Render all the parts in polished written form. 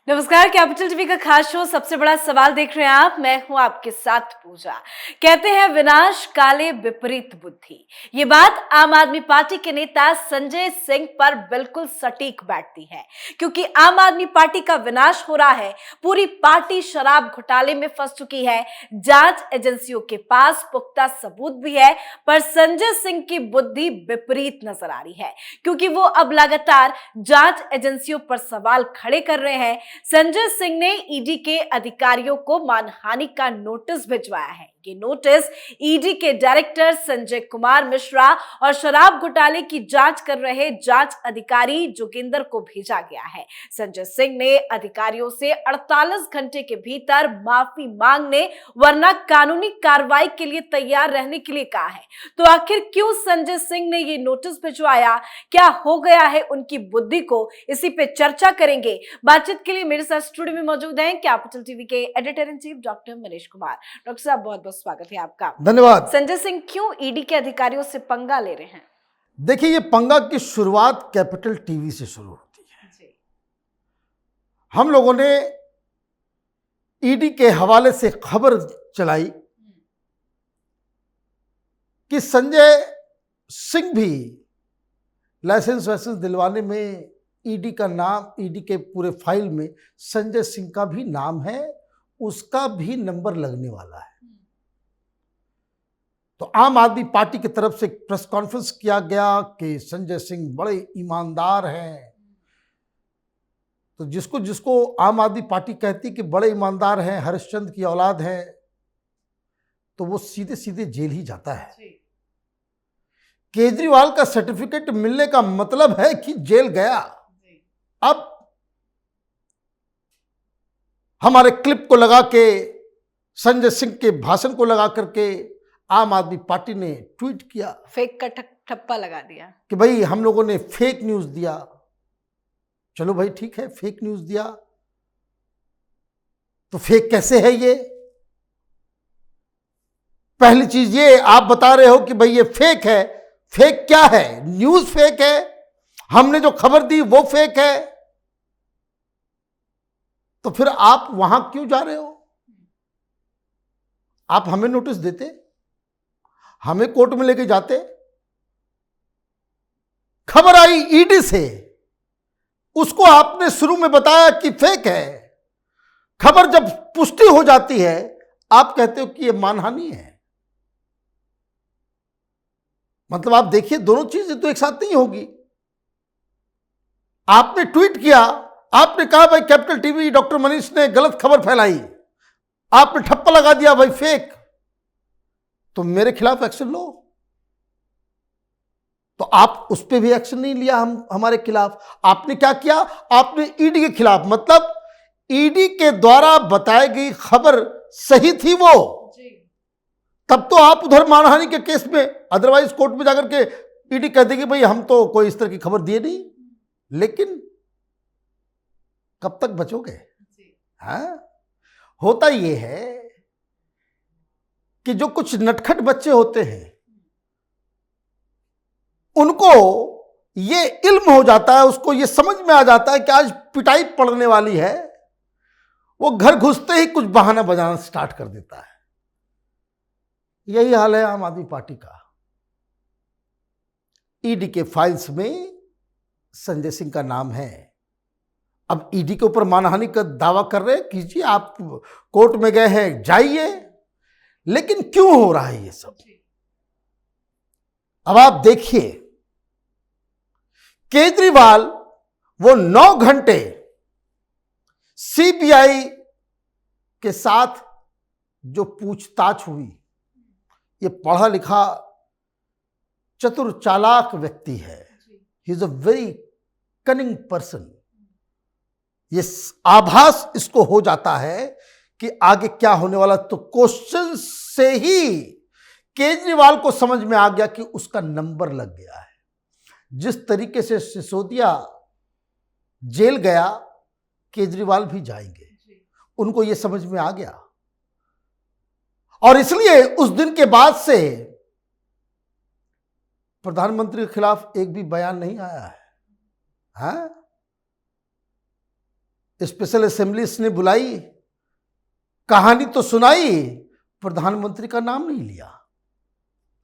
नमस्कार। Capital TV का खास शो सबसे बड़ा सवाल देख रहे हैं आप। मैं हूं आपके साथ पूजा। कहते हैं विनाश काले विपरीत बुद्धि। ये बात आम आदमी पार्टी के नेता संजय सिंह पर बिल्कुल सटीक बैठती है, क्योंकि आम आदमी पार्टी का विनाश हो रहा है। पूरी पार्टी शराब घोटाले में फंस चुकी है। जांच एजेंसियों के पास पुख्ता सबूत भी है, पर संजय सिंह की बुद्धि विपरीत नजर आ रही है, क्योंकि वो अब लगातार जांच एजेंसियों पर सवाल खड़े कर रहे हैं। संजय सिंह ने ईडी के अधिकारियों को मानहानि का नोटिस भिजवाया है। ये नोटिस ईडी के डायरेक्टर संजय कुमार मिश्रा और शराब घोटाले की जांच कर रहे जांच अधिकारी जोगिंदर को भेजा गया है। संजय सिंह ने अधिकारियों से 48 घंटे के भीतर माफी मांगने वरना कानूनी कार्रवाई के लिए तैयार रहने के लिए कहा है। तो आखिर क्यों संजय सिंह ने ये नोटिस भिजवाया, क्या हो गया है उनकी बुद्धि को, इसी पे चर्चा करेंगे। बातचीत के लिए मेरे साथ स्टूडियो में मौजूद हैं कैपिटल टीवी के editor in chief doctor Manish Kumar. Doctor साहब, बहुत बहुत स्वागत है आपका। धन्यवाद। संजय सिंह क्यों ईडी के अधिकारियों से पंगा ले रहे हैं? देखिए, ये पंगा की शुरुआत कैपिटल टीवी से शुरू होती है। जी। हम लोगों ने ईडी के हवाले से खबर चलाई कि संजय सिंह भी लाइसेंस वाइसेंस दिलवाने में ईडी का नाम, ईडी के पूरे फाइल में संजय सिंह का भी नाम है, उसका भी नंबर लगने वाला है। तो आम आदमी पार्टी की तरफ से प्रेस कॉन्फ्रेंस किया गया कि संजय सिंह बड़े ईमानदार हैं। तो जिसको जिसको आम आदमी पार्टी कहती कि बड़े ईमानदार हैं, हरिश्चंद्र की औलाद है, तो वो सीधे सीधे जेल ही जाता है। केजरीवाल का सर्टिफिकेट मिलने का मतलब है कि जेल गया। अब हमारे क्लिप को लगा के, संजय सिंह के भाषण को लगा करके आम आदमी पार्टी ने ट्वीट किया, फेक का ठप्पा लगा दिया कि भाई हम लोगों ने फेक न्यूज दिया। चलो भाई ठीक है, फेक न्यूज दिया तो फेक कैसे है ये? पहली चीज ये आप बता रहे हो कि भाई ये फेक है। फेक क्या है? न्यूज फेक है, हमने जो खबर दी वो फेक है। तो फिर आप वहां क्यों जा रहे हो? आप हमें नोटिस देते, हमें कोर्ट में लेके जाते। खबर आई ईडी से, उसको आपने शुरू में बताया कि फेक है। खबर जब पुष्टि हो जाती है, आप कहते हो कि यह मानहानि है। मतलब आप देखिए, दोनों चीजें तो एक साथ नहीं होगी। आपने ट्वीट किया, आपने कहा भाई कैपिटल टीवी डॉक्टर मनीष ने गलत खबर फैलाई, आपने ठप्पा लगा दिया भाई फेक, तो मेरे खिलाफ एक्शन लो। तो आप उस पर भी एक्शन नहीं लिया, हमारे खिलाफ। आपने क्या किया? आपने ईडी के खिलाफ, मतलब ईडी के द्वारा बताई गई खबर सही थी वो, तब तो आप उधर मानहानि के केस में, अदरवाइज कोर्ट में जाकर के ईडी कह देगी भाई हम तो कोई इस तरह की खबर दिए नहीं। लेकिन कब तक बचोगे? हाँ, होता यह है कि जो कुछ नटखट बच्चे होते हैं, उनको ये इल्म हो जाता है, उसको ये समझ में आ जाता है कि आज पिटाई पड़ने वाली है। वो घर घुसते ही कुछ बहाना बजाना स्टार्ट कर देता है। यही हाल है आम आदमी पार्टी का। ईडी के फाइल्स में संजय सिंह का नाम है। अब ईडी के ऊपर मानहानि का दावा कर रहे हैं, कीजिए, आप कोर्ट में गए हैं, जाइए। लेकिन क्यों हो रहा है ये सब? अब आप देखिए, केजरीवाल वो 9 घंटे सीबीआई के साथ जो पूछताछ हुई, ये पढ़ा लिखा चतुर चालाक व्यक्ति है। He is a very cunning person. ये आभास इसको हो जाता है कि आगे क्या होने वाला। तो क्वेश्चन से ही केजरीवाल को समझ में आ गया कि उसका नंबर लग गया है। जिस तरीके से सिसोदिया जेल गया, केजरीवाल भी जाएंगे, उनको यह समझ में आ गया। और इसलिए उस दिन के बाद से प्रधानमंत्री के खिलाफ एक भी बयान नहीं आया है। हाँ? स्पेशल असेंबलीज ने बुलाई, कहानी तो सुनाई, प्रधानमंत्री का नाम नहीं लिया,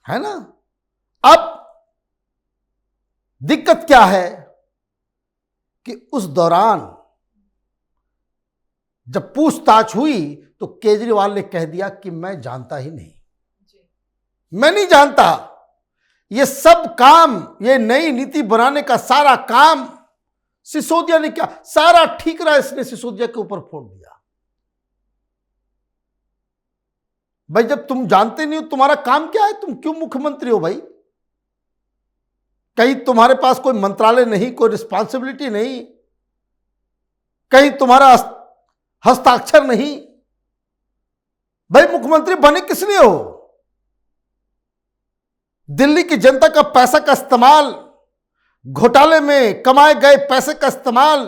है ना। अब दिक्कत क्या है कि उस दौरान जब पूछताछ हुई तो केजरीवाल ने कह दिया कि मैं जानता ही नहीं, मैं नहीं जानता, ये सब काम, ये नई नीति बनाने का सारा काम सिसोदिया ने किया, सारा ठीकरा इसने सिसोदिया के ऊपर फोड़ दिया। भाई जब तुम जानते नहीं हो तुम्हारा काम क्या है, तुम क्यों मुख्यमंत्री हो भाई? कहीं तुम्हारे पास कोई मंत्रालय नहीं, कोई रिस्पांसिबिलिटी नहीं, कहीं तुम्हारा हस्ताक्षर नहीं, भाई मुख्यमंत्री बने किस लिए हो? दिल्ली की जनता का पैसा का इस्तेमाल, घोटाले में कमाए गए पैसे का इस्तेमाल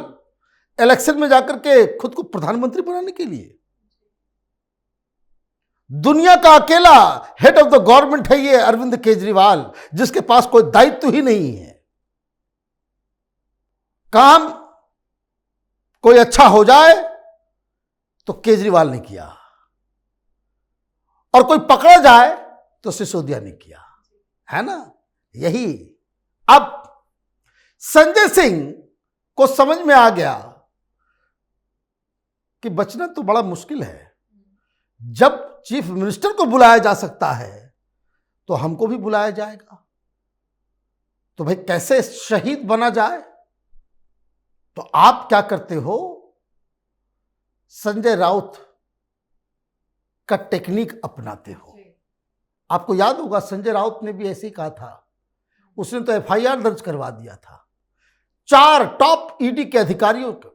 इलेक्शन में जाकर के खुद को प्रधानमंत्री बनाने के लिए। दुनिया का अकेला हेड ऑफ द गवर्नमेंट है ये अरविंद केजरीवाल, जिसके पास कोई दायित्व ही नहीं है। काम कोई अच्छा हो जाए तो केजरीवाल ने किया, और कोई पकड़ा जाए तो सिसोदिया ने किया, है ना। यही अब संजय सिंह को समझ में आ गया कि बचना तो बड़ा मुश्किल है। जब चीफ मिनिस्टर को बुलाया जा सकता है तो हमको भी बुलाया जाएगा, तो भाई कैसे शहीद बना जाए? तो आप क्या करते हो, संजय राउत का टेक्निक अपनाते हो। आपको याद होगा संजय राउत ने भी ऐसे ही कहा था, उसने तो एफआईआर दर्ज करवा दिया था 4 टॉप ईडी के अधिकारियों को,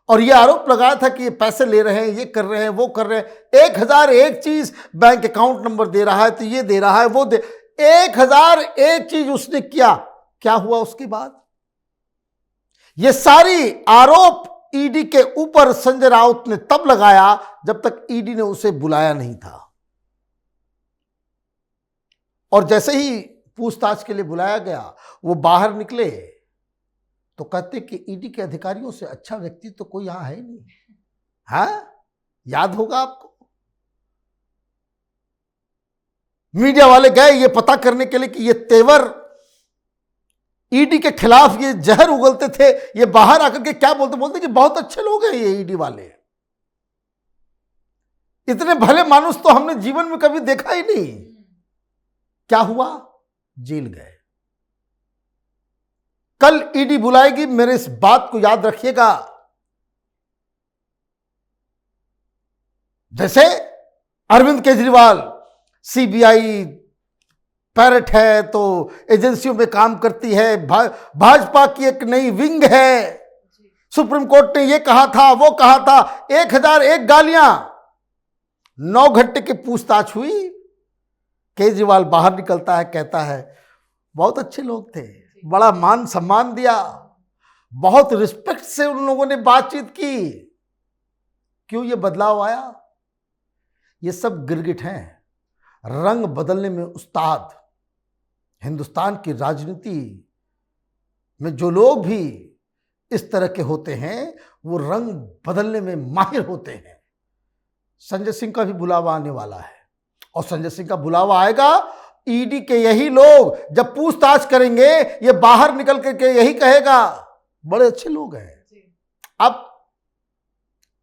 और यह आरोप लगाया था कि ये पैसे ले रहे हैं, ये कर रहे हैं, वो कर रहे हैं, 1001 चीज, बैंक अकाउंट नंबर दे रहा है तो ये दे रहा है, वो दे, 1001 चीज उसने किया। क्या हुआ उसके बाद? ये सारी आरोप ईडी के ऊपर संजय राउत ने तब लगाया जब तक ईडी ने उसे बुलाया नहीं था, और जैसे ही पूछताछ के लिए बुलाया गया वो बाहर निकले तो कहते कि ईडी के अधिकारियों से अच्छा व्यक्ति तो कोई यहां है नहीं। हाँ, याद होगा आपको। मीडिया वाले गए ये पता करने के लिए कि ये तेवर ईडी के खिलाफ ये जहर उगलते थे, ये बाहर आकर के क्या बोलते कि बहुत अच्छे लोग हैं ये ईडी वाले, इतने भले मानुस तो हमने जीवन में कभी देखा ही नहीं। क्या हुआ? जेल गए। कल ईडी बुलाएगी, मेरे इस बात को याद रखिएगा। जैसे अरविंद केजरीवाल सीबीआई पैरट है तो एजेंसियों में काम करती है, भाजपा की एक नई विंग है, सुप्रीम कोर्ट ने ये कहा था, वो कहा था, 1001 गालियां। 9 घंटे की पूछताछ हुई, केजरीवाल बाहर निकलता है, कहता है बहुत अच्छे लोग थे, बड़ा मान सम्मान दिया, बहुत रिस्पेक्ट से उन लोगों ने बातचीत की। क्यों ये बदलाव आया? ये सब गिरगिट हैं, रंग बदलने में उस्ताद। हिंदुस्तान की राजनीति में जो लोग भी इस तरह के होते हैं वो रंग बदलने में माहिर होते हैं। संजय सिंह का भी बुलावा आने वाला है, और संजय सिंह का बुलावा आएगा, ईडी के यही लोग जब पूछताछ करेंगे ये बाहर निकल करके यही कहेगा बड़े अच्छे लोग हैं। अब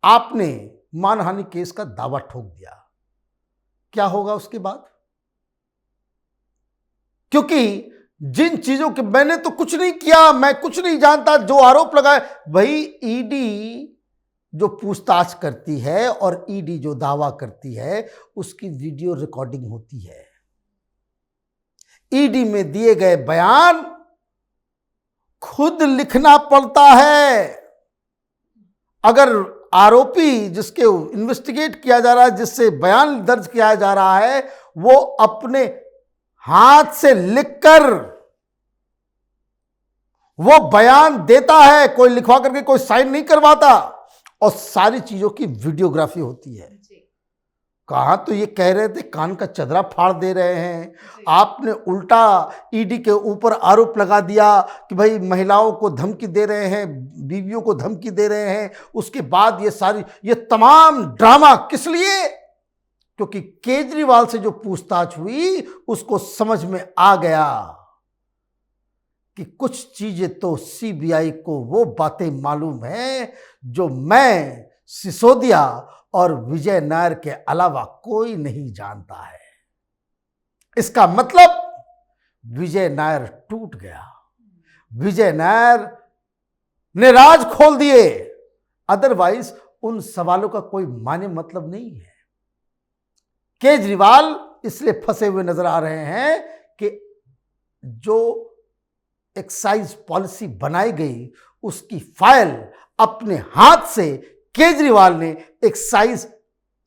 आपने मानहानि केस का दावा ठोक दिया, क्या होगा उसके बाद? क्योंकि जिन चीजों के मैंने तो कुछ नहीं किया, मैं कुछ नहीं जानता, जो आरोप लगाए, भाई ईडी जो पूछताछ करती है और ईडी जो दावा करती है उसकी वीडियो रिकॉर्डिंग होती है। ईडी में दिए गए बयान खुद लिखना पड़ता है। अगर आरोपी जिसके इन्वेस्टिगेट किया जा रहा है, जिससे बयान दर्ज किया जा रहा है, वो अपने हाथ से लिखकर वो बयान देता है, कोई लिखवा करके कोई साइन नहीं करवाता, और सारी चीजों की वीडियोग्राफी होती है। कहाँ तो ये कह रहे थे कान का चदरा फाड़ दे रहे हैं, आपने उल्टा ईडी के ऊपर आरोप लगा दिया कि भाई महिलाओं को धमकी दे रहे हैं, बीवियों को धमकी दे रहे हैं। उसके बाद ये तमाम ड्रामा किस लिए? क्योंकि केजरीवाल से जो पूछताछ हुई उसको समझ में आ गया कि कुछ चीजें तो सीबीआई को वो बातें मालूम है जो मैं, सिसोदिया और विजय नायर के अलावा कोई नहीं जानता है। इसका मतलब विजय नायर टूट गया, विजय नायर ने राज खोल दिए। अदरवाइज उन सवालों का कोई माने मतलब नहीं है। केजरीवाल इसलिए फंसे हुए नजर आ रहे हैं कि जो एक्साइज पॉलिसी बनाई गई उसकी फाइल अपने हाथ से केजरीवाल ने एक्साइज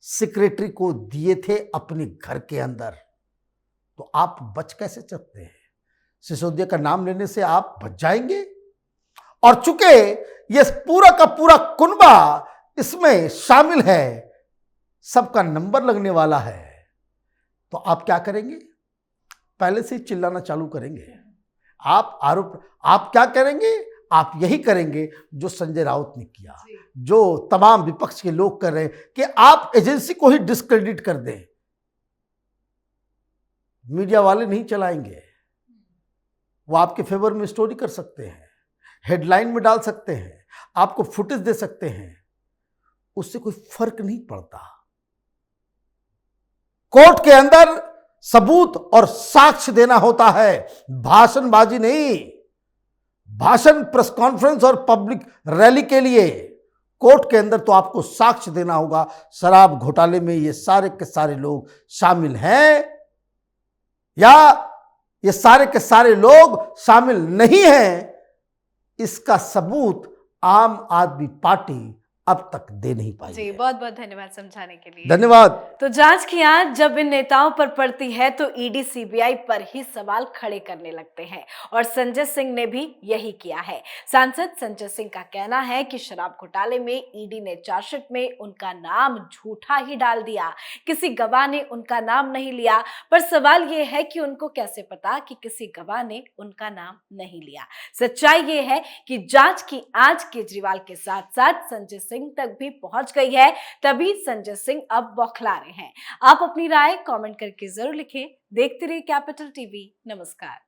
सेक्रेटरी को दिए थे अपने घर के अंदर। तो आप बच कैसे सकते हैं? सिसोदिया का नाम लेने से आप बच जाएंगे। और चूंकि ये पूरा का पूरा कुनबा इसमें शामिल है, सबका नंबर लगने वाला है, तो आप क्या करेंगे? पहले से ही चिल्लाना चालू करेंगे। आप क्या करेंगे? आप यही करेंगे जो संजय राउत ने किया, जो तमाम विपक्ष के लोग कर रहे हैं कि आप एजेंसी को ही डिस्क्रेडिट कर दें। मीडिया वाले नहीं चलाएंगे, वो आपके फेवर में स्टोरी कर सकते हैं, हेडलाइन में डाल सकते हैं, आपको फुटेज दे सकते हैं, उससे कोई फर्क नहीं पड़ता। कोर्ट के अंदर सबूत और साक्ष्य देना होता है, भाषणबाजी नहीं। भाषण प्रेस कॉन्फ्रेंस और पब्लिक रैली के लिए, कोर्ट के अंदर तो आपको साक्ष्य देना होगा। शराब घोटाले में ये सारे के सारे लोग शामिल हैं या ये सारे के सारे लोग शामिल नहीं हैं, इसका सबूत आम आदमी पार्टी अब तक दे नहीं पाई। जी, बहुत बहुत धन्यवाद समझाने के लिए। धन्यवाद। तो जांच की आंच जब इन नेताओं पर पड़ती है तो ईडी सीबीआई पर ही सवाल खड़े करने लगते हैं और संजय सिंह ने भी यही किया है। सांसद संजय सिंह का कहना है कि शराब घोटाले में ईडी ने चार्जशीट में उनका नाम झूठा ही डाल दिया, किसी गवाह ने उनका नाम नहीं लिया। पर सवाल ये है कि उनको कैसे पता कि किसी गवाह ने उनका नाम नहीं लिया। सच्चाई ये है कि जांच की आंच केजरीवाल के साथ साथ संजय सिंह तक भी पहुंच गई है, तभी संजय सिंह अब बौखला रहे हैं। आप अपनी राय कमेंट करके जरूर लिखें। देखते रहिए कैपिटल टीवी। नमस्कार।